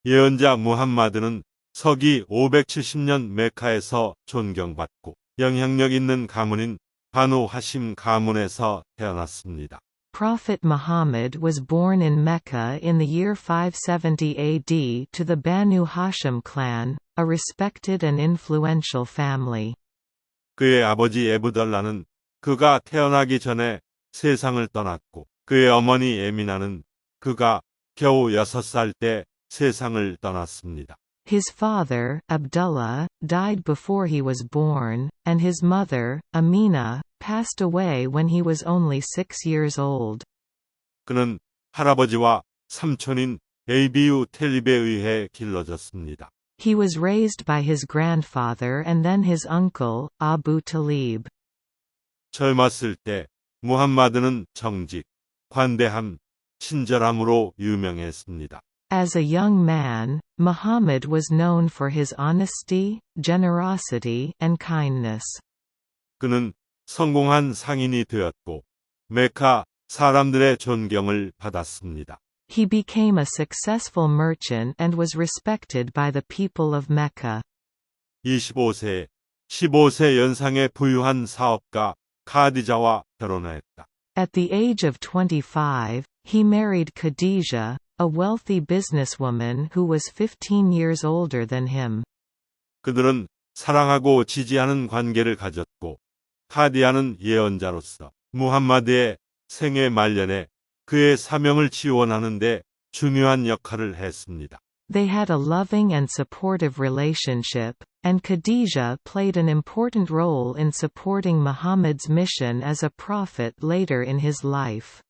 예언자 무함마드는 서기 570년 메카에서 존경받고 영향력 있는 가문인 바누 하심 가문에서 태어났습니다. Prophet Muhammad was born in Mecca in the year 570 AD to the Banu Hashim clan, a respected and influential family. 그의 아버지 에브덜라는 그가 태어나기 전에 세상을 떠났고 그의 어머니 에미나는 그가 겨우 6살 때 세상을 떠났습니다. His father, Abdullah, died before he was born, and his mother, Amina, passed away when he was only 6 years old. 그는 할아버지와 삼촌인 에이비우 텔립에 의해 길러졌습니다. He was raised by his grandfather and then his uncle, Abu Talib. 젊었을 때 무함마드는 정직, 관대함, 친절함으로 유명했습니다. As a young man, Muhammad was known for his honesty, generosity, and kindness. 그는 성공한 상인이 되었고 메카 사람들의 존경을 받았습니다. He became a successful merchant and was respected by the people of Mecca. 15세, 15세 연상의 부유한 사업가 카디자와 결혼했다. At the age of 25, he married Khadijah, a wealthy businesswoman who was 15 years older than him. 그들은 사랑하고 지지하는 관계를 가졌고 카디아는 예언자로서 무함마드의 생애 말년에 그의 사명을 지원하는 데 중요한 역할을 했습니다. They had a loving and supportive relationship, and Khadijah played an important role in supporting Muhammad's mission as a prophet later in his life.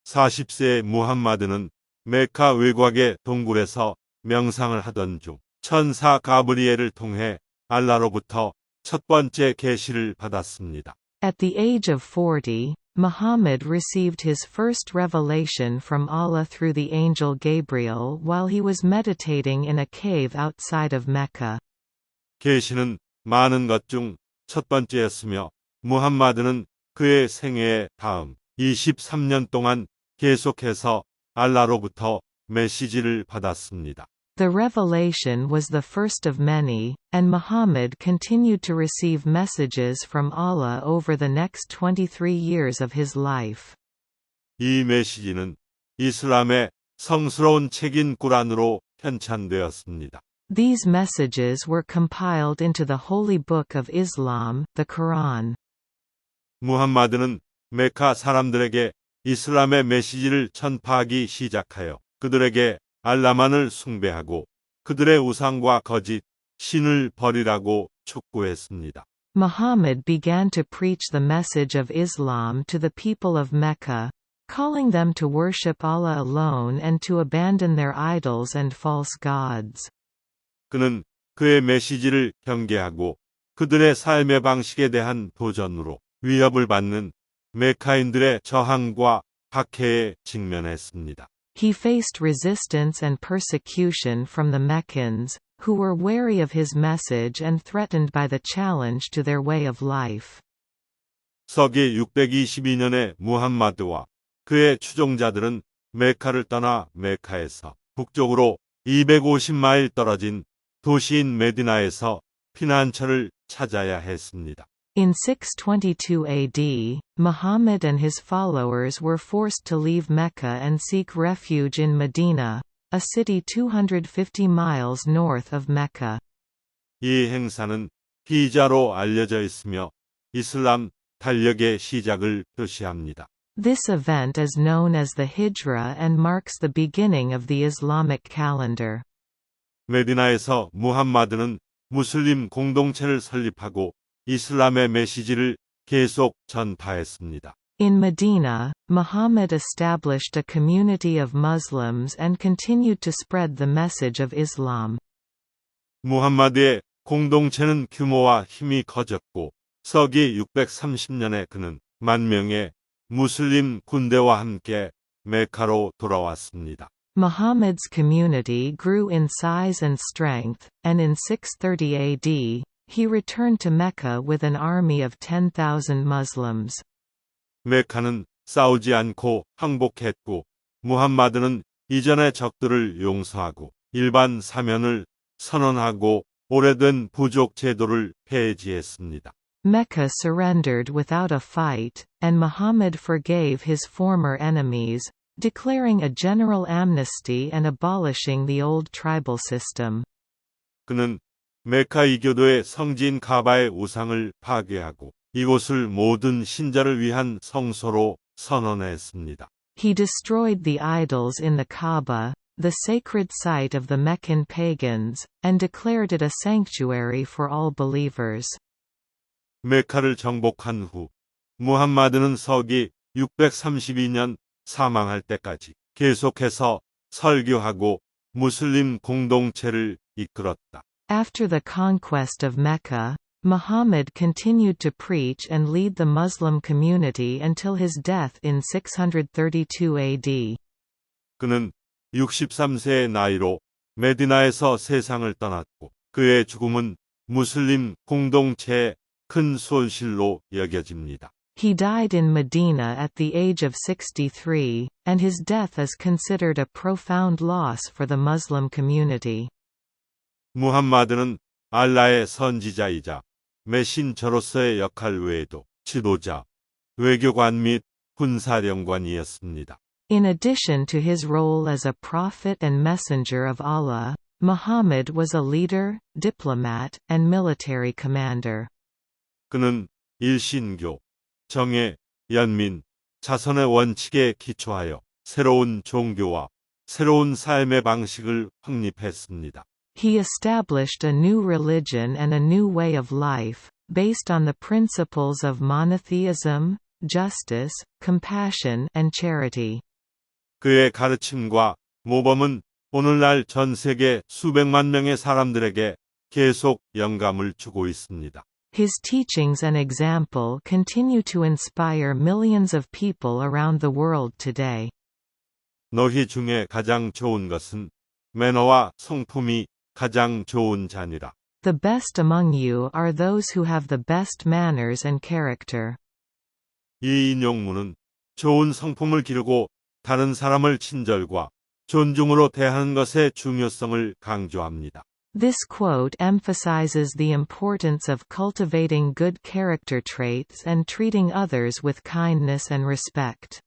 40세의 무함마드는 메카 외곽의 동굴에서 명상을 하던 중 천사 가브리엘을 통해 알라로부터 첫 번째 계시를 받았습니다. At the age of 40, Muhammad received his first revelation from Allah through the angel Gabriel while he was meditating in a cave outside of Mecca. 계시는 많은 것 중 첫 번째였으며 무함마드는 그의 생애의 다음 23년 동안 계속해서 알라로부터 메시지를 받았습니다. The revelation was the first of many, and Muhammad continued to receive messages from Allah over the next 23 years of his life. 이 메시지는 이슬람의 성스러운 책인 꾸란으로 편찬되었습니다. These messages were compiled into the Holy Book of Islam, the Quran. 무함마드는 메카 사람들에게 이슬람의 메시지를 전파하기 시작하여 그들에게 알라만을 숭배하고 그들의 우상과 거짓, 신을 버리라고 촉구했습니다. Muhammad began to preach the message of Islam to the people of Mecca, calling them to worship Allah alone and to abandon their idols and false gods. 그는 그의 메시지를 경계하고 그들의 삶의 방식에 대한 도전으로 위협을 받는 메카인들의 저항과 박해에 직면했습니다. He faced resistance and persecution from the Meccans, who were wary of his message and threatened by the challenge to their way of life. 서기 622년에 무함마드와 그의 추종자들은 메카를 떠나 메카에서 북쪽으로 250마일 떨어진 도시인 메디나에서 피난처를 찾아야 했습니다. In 622 AD, Muhammad and his followers were forced to leave Mecca and seek refuge in Medina, a city 250 miles north of Mecca. 이 행사는 히자로 알려져 있으며 이슬람 달력의 시작을 표시합니다. This event is known as the Hijra and marks the beginning of the Islamic calendar. 메디나에서 무함마드는 무슬림 공동체를 설립하고 이슬람의 메시지를 계속 전파했습니다. In Medina, Muhammad established a community of Muslims and continued to spread the message of Islam. 무함마드의 공동체는 규모와 힘이 커졌고 서기 630년에 그는 10,000명의 무슬림 군대와 함께 메카로 돌아왔습니다. Muhammad's community grew in size and strength, and in 630 AD, he returned to Mecca with an army of 10,000 Muslims. 메카는 싸우지 않고 항복했고 무함마드는 이전의 적들을 용서하고 일반 사면을 선언하고 오래된 부족 제도를 폐지했습니다. Mecca surrendered without a fight, and Muhammad forgave his former enemies, declaring a general amnesty and abolishing the old tribal system. 그는 메카 이교도의 성지인 카바의 우상을 파괴하고 이곳을 모든 신자를 위한 성소로 선언했습니다. He destroyed the idols in the Kaaba, the sacred site of the Meccan pagans, and declared it a sanctuary for all believers. 메카를 정복한 후 무함마드는 서기 632년 사망할 때까지 계속해서 설교하고 무슬림 공동체를 이끌었다. After the conquest of Mecca, Muhammad continued to preach and lead the Muslim community until his death in 632 AD. 그는 63세의 나이로 메디나에서 세상을 떠났고 그의 죽음은 무슬림 공동체의 큰 손실로 여겨집니다. He died in Medina at the age of 63, and his death is considered a profound loss for the Muslim community. 무함마드는 알라의 선지자이자 메신저로서의 역할 외에도 지도자, 외교관 및 군사령관이었습니다. In addition to his role as a prophet and messenger of Allah, Muhammad was a leader, diplomat, and military commander. 그는 일신교, 정예, 연민, 자선의 원칙에 기초하여 새로운 종교와 새로운 삶의 방식을 확립했습니다. He established a new religion and a new way of life, based on the principles of monotheism, justice, compassion, and charity. 그의 가르침과 모범은 오늘날 전 세계 수백만 명의 사람들에게 계속 영감을 주고 있습니다. His teachings and example continue to inspire millions of people around the world today. 너희 중에 가장 좋은 것은 매너와 성품이 가장 좋은 자니라. The best among you are those who have the best manners and character. 이 인용문은 좋은 성품을 기르고 다른 사람을 친절과 존중으로 대하는 것의 중요성을 강조합니다. This quote emphasizes the importance of cultivating good character traits and treating others with kindness and respect.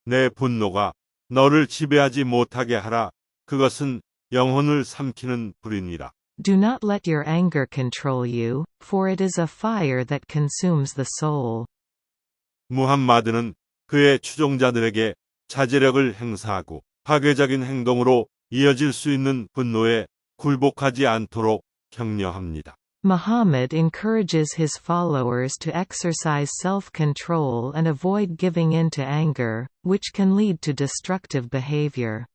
내 분노가 너를 지배하지 못하게 하라. 그것은 영혼을 삼키는 불이니라. Do not let your anger control you, for it is a fire that consumes the soul. 무함마드는 그의 추종자들에게 자제력을 행사하고 파괴적인 행동으로 이어질 수 있는 분노에 굴복하지 않도록 격려합니다. Muhammad encourages his followers to exercise self-control and avoid giving in to anger, which can lead to destructive behavior.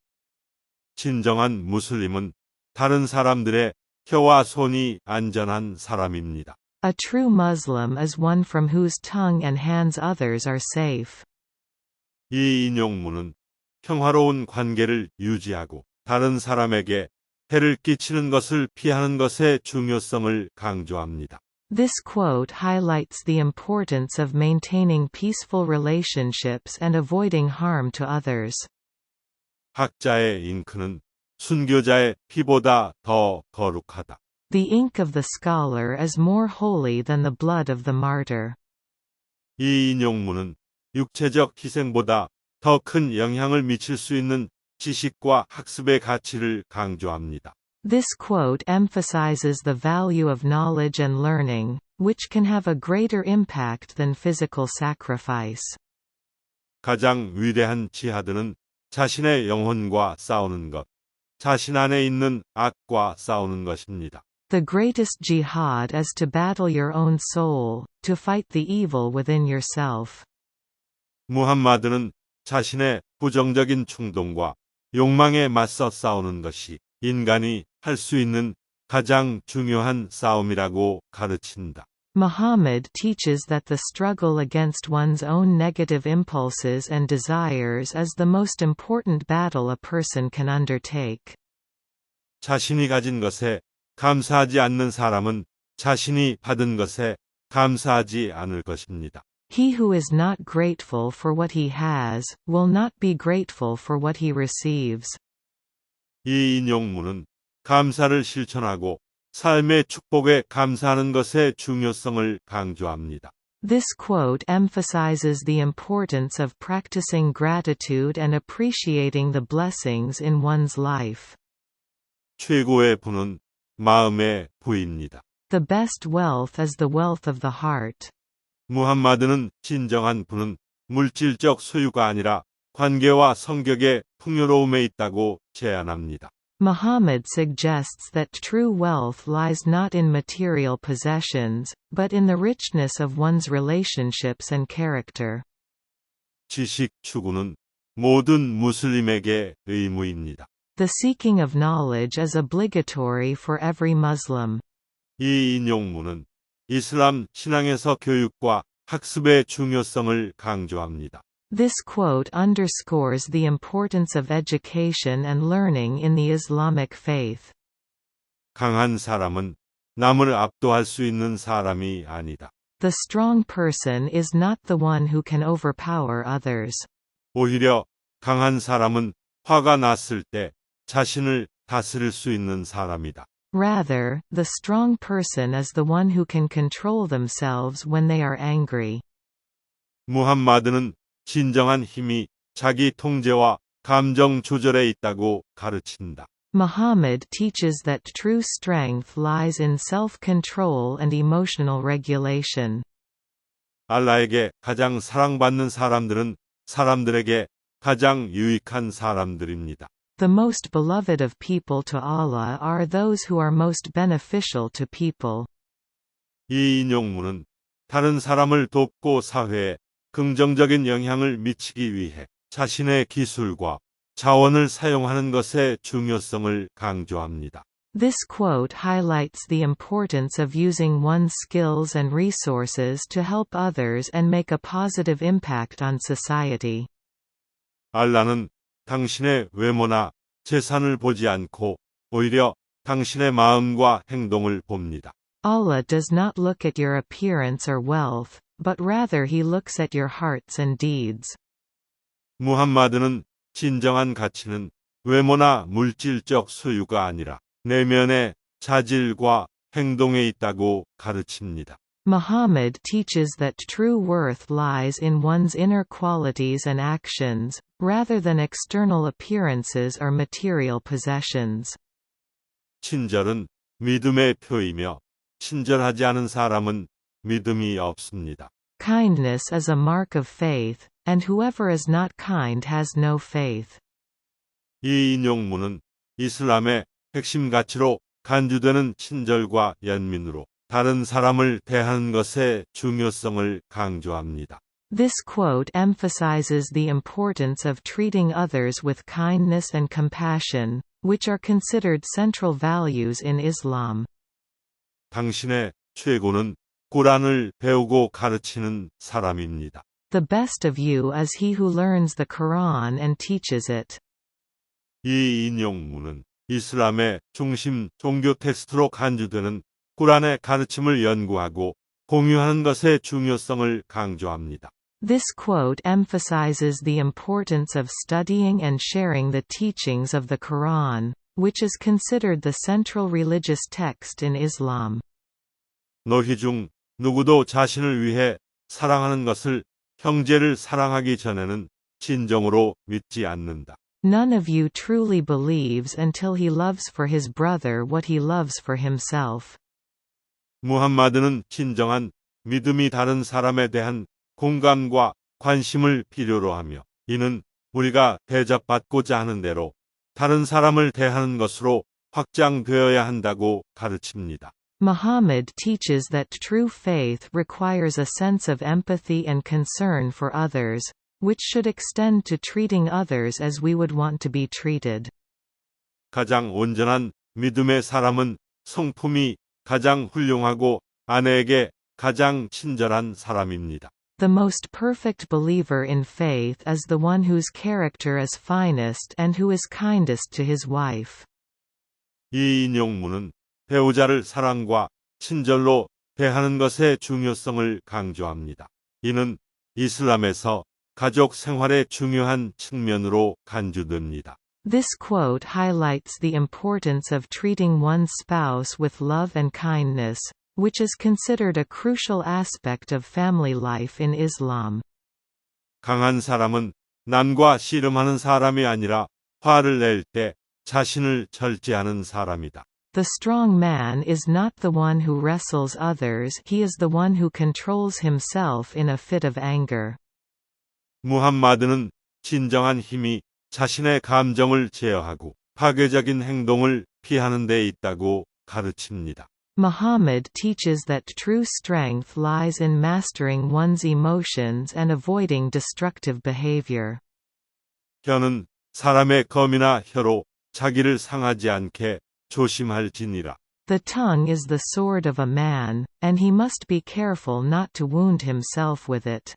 진정한 무슬림은 다른 사람들의 혀와 손이 안전한 사람입니다. A true Muslim is one from whose tongue and hands others are safe. 이 인용문은 평화로운 관계를 유지하고 다른 사람에게 해를 끼치는 것을 피하는 것의 중요성을 강조합니다. This quote highlights the importance of maintaining peaceful relationships and avoiding harm to others. 학자의 잉크는 순교자의 피보다 더 거룩하다. The ink of the scholar is more holy than the blood of the martyr. 이 인용문은 육체적 희생보다 더 큰 영향을 미칠 수 있는 지식과 학습의 가치를 강조합니다. This quote emphasizes the value of knowledge and learning, which can have a greater impact than physical sacrifice. 가장 위대한 지하드는 자신의 영혼과 싸우는 것, 자신 안에 있는 악과 싸우는 것입니다. The greatest jihad is to battle your own soul, to fight the evil within yourself. 무함마드는 자신의 부정적인 충동과 욕망에 맞서 싸우는 것이 인간이 할 수 있는 가장 중요한 싸움이라고 가르친다. Muhammad teaches that the struggle against one's own negative impulses and desires is the most important battle a person can undertake. 자신이 가진 것에 감사하지 않는 사람은 자신이 받은 것에 감사하지 않을 것입니다. He who is not grateful for what he has, will not be grateful for what he receives. 이 인용문은 감사를 실천하고 삶의 축복에 감사하는 것의 중요성을 강조합니다. This quote emphasizes the importance of practicing gratitude and appreciating the blessings in one's life. 최고의 부는 마음의 부입니다. The best wealth is the wealth of the heart. 무함마드는 진정한 부는 물질적 소유가 아니라 관계와 성격의 풍요로움에 있다고 제안합니다. Muhammad suggests that true wealth lies not in material possessions, but in the richness of one's relationships and character. 지식 추구는 모든 무슬림에게 의무입니다. The seeking of knowledge is obligatory for every Muslim. 이 인용문은 이슬람 신앙에서 교육과 학습의 중요성을 강조합니다. This quote underscores the importance of education and learning in the Islamic faith. 강한 사람은 남을 압도할 수 있는 사람이 아니다. The strong person is not the one who can overpower others. 오히려 강한 사람은 화가 났을 때 자신을 다스릴 수 있는 사람이다. Rather, the strong person is the one who can control themselves when they are angry. 무함마드는 진정한 힘이 자기 통제와 감정 조절에 있다고 가르친다. Muhammad teaches that true strength lies in self-control and emotional regulation. 알라에게 가장 사랑받는 사람들은 사람들에게 가장 유익한 사람들입니다. The most beloved of people to Allah are those who are most beneficial to people. 이 인용문은 다른 사람을 돕고 사회에 긍정적인 영향을 미치기 위해 자신의 기술과 자원을 사용하는 것의 중요성을 강조합니다. This quote highlights the importance of using one's skills and resources to help others and make a positive impact on society. 알라는 당신의 외모나 재산을 보지 않고 오히려 당신의 마음과 행동을 봅니다. Allah does not look at your appearance or wealth, but rather he looks at your hearts and deeds. 무함마드는 진정한 가치는 외모나 물질적 소유가 아니라 내면의 자질과 행동에 있다고 가르칩니다. Muhammad teaches that true worth lies in one's inner qualities and actions, rather than external appearances or material possessions. 친절은 믿음의 표이며 친절하지 않은 사람은 믿음이 없습니다. Kindness is a mark of faith, and whoever is not kind has no faith. 이 인용문은 이슬람의 핵심 가치로 간주되는 친절과 연민으로 다른 사람을 대하는 것의 중요성을 강조합니다. This quote emphasizes the importance of treating others with kindness and compassion, which are considered central values in Islam. 당신의 최고는 꾸란을 배우고 가르치는 사람입니다. The best of you is he who learns the Quran and teaches it. 이 인용문은 이슬람의 중심 종교 텍스트로 간주되는 꾸란의 가르침을 연구하고 공유하는 것의 중요성을 강조합니다. This quote emphasizes the importance of studying and sharing the teachings of the Quran, which is considered the central religious text in Islam. 너희 중 누구도 자신을 위해 사랑하는 것을 형제를 사랑하기 전에는 진정으로 믿지 않는다. None of you truly believes until he loves for his brother what he loves for himself. 무함마드는 진정한 믿음이 다른 사람에 대한 공감과 관심을 필요로 하며 이는 우리가 대접받고자 하는 대로 다른 사람을 대하는 것으로 확장되어야 한다고 가르칩니다. Muhammad teaches that true faith requires a sense of empathy and concern for others, which should extend to treating others as we would want to be treated. 가장 온전한 믿음의 사람은 성품이 가장 훌륭하고 아내에게 가장 친절한 사람입니다. The most perfect believer in faith is the one whose character is finest and who is kindest to his wife. 이 인용문은 배우자를 사랑과 친절로 대하는 것의 중요성을 강조합니다. 이는 이슬람에서 가족 생활의 중요한 측면으로 간주됩니다. This quote highlights the importance of treating one's spouse with love and kindness, which is considered a crucial aspect of family life in Islam. 강한 사람은 남과 씨름하는 사람이 아니라 화를 낼 때 자신을 절제하는 사람이다. The strong man is not the one who wrestles others, he is the one who controls himself in a fit of anger. 무함마드는 진정한 힘이 자신의 감정을 제어하고 파괴적인 행동을 피하는 데 있다고 가르칩니다. Muhammad teaches that true strength lies in mastering one's emotions and avoiding destructive behavior. 혀는 사람의 검이나 혀로 자기를 상하지 않게 조심할지니라. The tongue is the sword of a man, and he must be careful not to wound himself with it.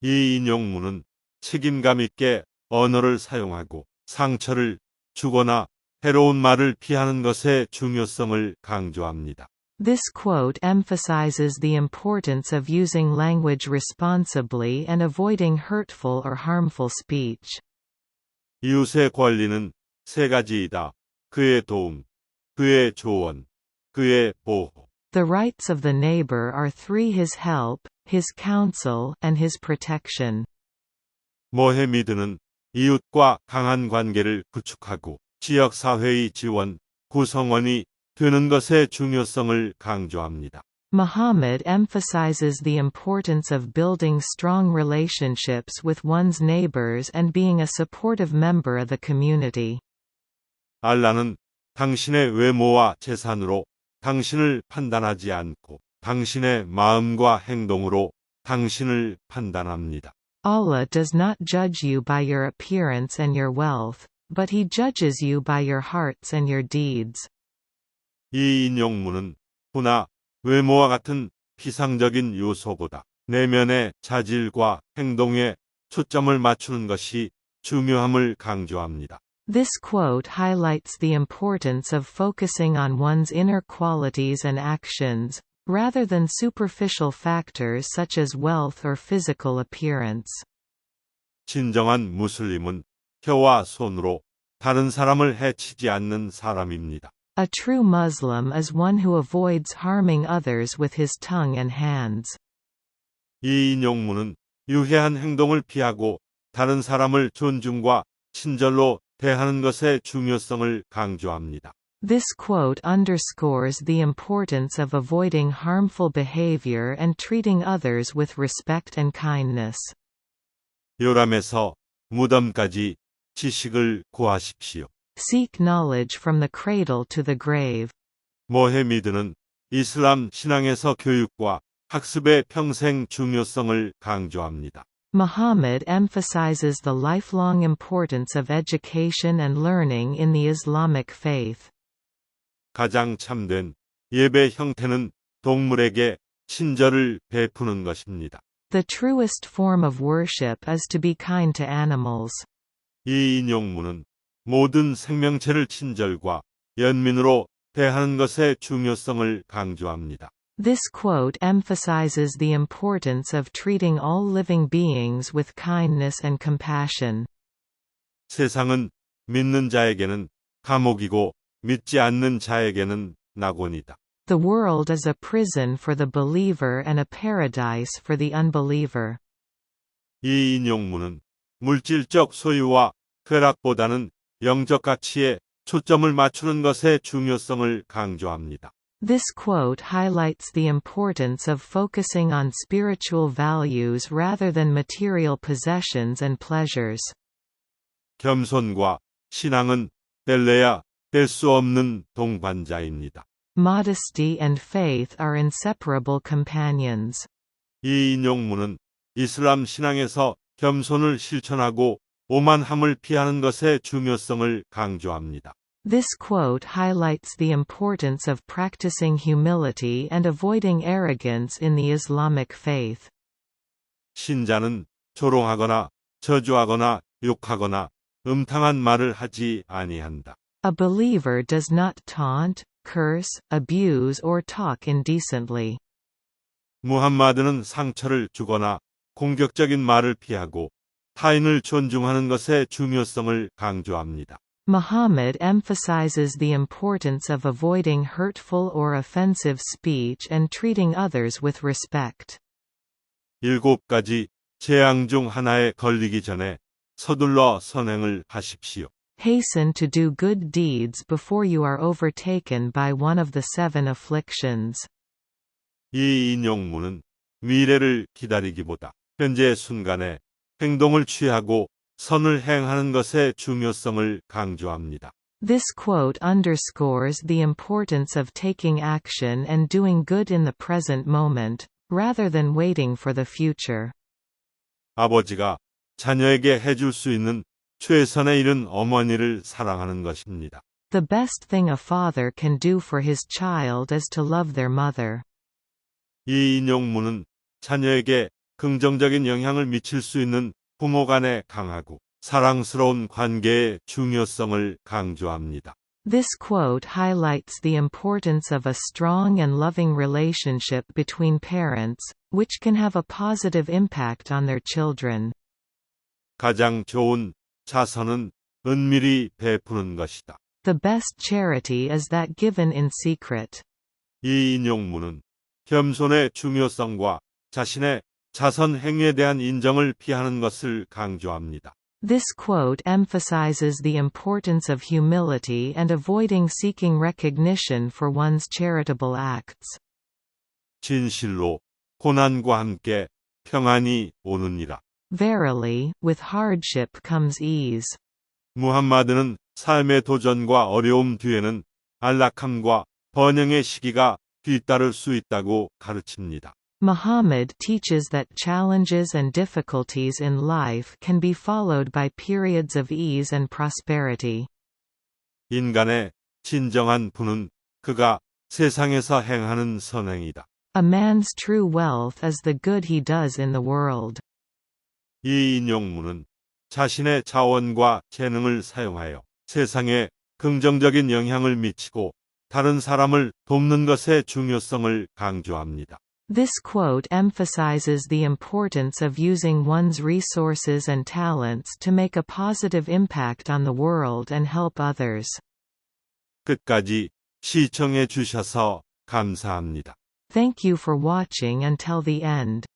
이 인용문은 책임감 있게 언어를 사용하고 상처를 주거나 해로운 말을 피하는 것의 중요성을 강조합니다. This quote emphasizes the importance of using language responsibly and avoiding hurtful or harmful speech. 이웃의 권리는 세 가지이다. 그의 도움, 그의 조언, 그의 보호. The rights of the neighbor are three: his help, his counsel, and his protection. 모헤미드는 이웃과 강한 관계를 구축하고 지역사회의 지원, 구성원이 되는 것의 중요성을 강조합니다. Muhammad emphasizes the importance of building strong relationships with one's neighbors and being a supportive member of the community. 알라는 당신의 외모와 재산으로 당신을 판단하지 않고 당신의 마음과 행동으로 당신을 판단합니다. Allah does not judge you by your appearance and your wealth, but he judges you by your hearts and your deeds. 이 인용문은 후나 외모와 같은 피상적인 요소보다 내면의 자질과 행동에 초점을 맞추는 것이 중요함을 강조합니다. This quote highlights the importance of focusing on one's inner qualities and actions, rather than superficial factors such as wealth or physical appearance. 진정한 무슬림은 혀와 손으로 다른 사람을 해치지 않는 사람입니다. A true Muslim is one who avoids harming others with his tongue and hands. 이 인용문은 유해한 행동을 피하고 다른 사람을 존중과 친절로 대하는 것의 중요성을 강조합니다. This quote underscores the importance of avoiding harmful behavior and treating others with respect and kindness. 요람에서 무덤까지 지식을 구하십시오. Seek knowledge from the cradle to the grave. 모헤미드는 이슬람 신앙에서 교육과 학습의 평생 중요성을 강조합니다. Muhammad emphasizes the lifelong importance of education and learning in the Islamic faith. 가장 참된 예배 형태는 동물에게 친절을 베푸는 것입니다. The truest form of worship is to be kind to animals. 이 인용문은 모든 생명체를 친절과 연민으로 대하는 것의 중요성을 강조합니다. This quote emphasizes the importance of treating all living beings with kindness and compassion. 세상은 믿는 자에게는 감옥이고 믿지 않는 자에게는 낙원이다. The world is a prison for the believer and a paradise for the unbeliever. 이 인용문은 물질적 소유와 쾌락보다는 영적 가치에 초점을 맞추는 것의 중요성을 강조합니다. This quote highlights the importance of focusing on spiritual values rather than material possessions and pleasures. 겸손과 신앙은 뗄래야 뗄 수 없는 동반자입니다. Modesty and faith are inseparable companions. 이 인용문은 이슬람 신앙에서 겸손을 실천하고 오만함을 피하는 것의 중요성을 강조합니다. This quote highlights the importance of practicing humility and avoiding arrogance in the Islamic faith. 신자는 조롱하거나 저주하거나 욕하거나 음탕한 말을 하지 아니한다. A believer does not taunt, curse, abuse or talk indecently. 무함마드는 상처를 주거나 공격적인 말을 피하고 타인을 존중하는 것의 중요성을 강조합니다. Muhammad emphasizes the importance of avoiding hurtful or offensive speech and treating others with respect. 7가지 재앙 중 하나에 걸리기 전에 서둘러 선행을 하십시오. Hasten to do good deeds before you are overtaken by one of the 7 afflictions. 이 인용문은 미래를 기다리기보다 현재 순간에 행동을 취하고 선을 행하는 것의 중요성을 강조합니다. This quote underscores the importance of taking action and doing good in the present moment, rather than waiting for the future. 아버지가 자녀에게 해줄 수 있는 최선의 일은 어머니를 사랑하는 것입니다. The best thing a father can do for his child is to love their mother. 이 인용문은 자녀에게 긍정적인 영향을 미칠 수 있는 부모 간의 강하고 사랑스러운 관계의 중요성을 강조합니다. This quote highlights the importance of a strong and loving relationship between parents, which can have a positive impact on their children. 가장 좋은 자선은 은밀히 베푸는 것이다. The best charity is that given in secret. 이 인용문은 겸손의 중요성과 자신의 자선 행위에 대한 인정을 피하는 것을 강조합니다. This quote emphasizes the importance of humility and avoiding seeking recognition for one's charitable acts. 진실로 고난과 함께 평안이 오느니라. Verily, with hardship comes ease. 무함마드는 삶의 도전과 어려움 뒤에는 안락함과 번영의 시기가 뒤따를 수 있다고 가르칩니다. Muhammad teaches that challenges and difficulties in life can be followed by periods of ease and prosperity. 인간의 진정한 부는 그가 세상에서 행하는 선행이다. A man's true wealth is the good he does in the world. 이 인용문은 자신의 자원과 재능을 사용하여 세상에 긍정적인 영향을 미치고 다른 사람을 돕는 것의 중요성을 강조합니다. This quote emphasizes the importance of using one's resources and talents to make a positive impact on the world and help others. 끝까지 시청해 주셔서 감사합니다. Thank you for watching until the end.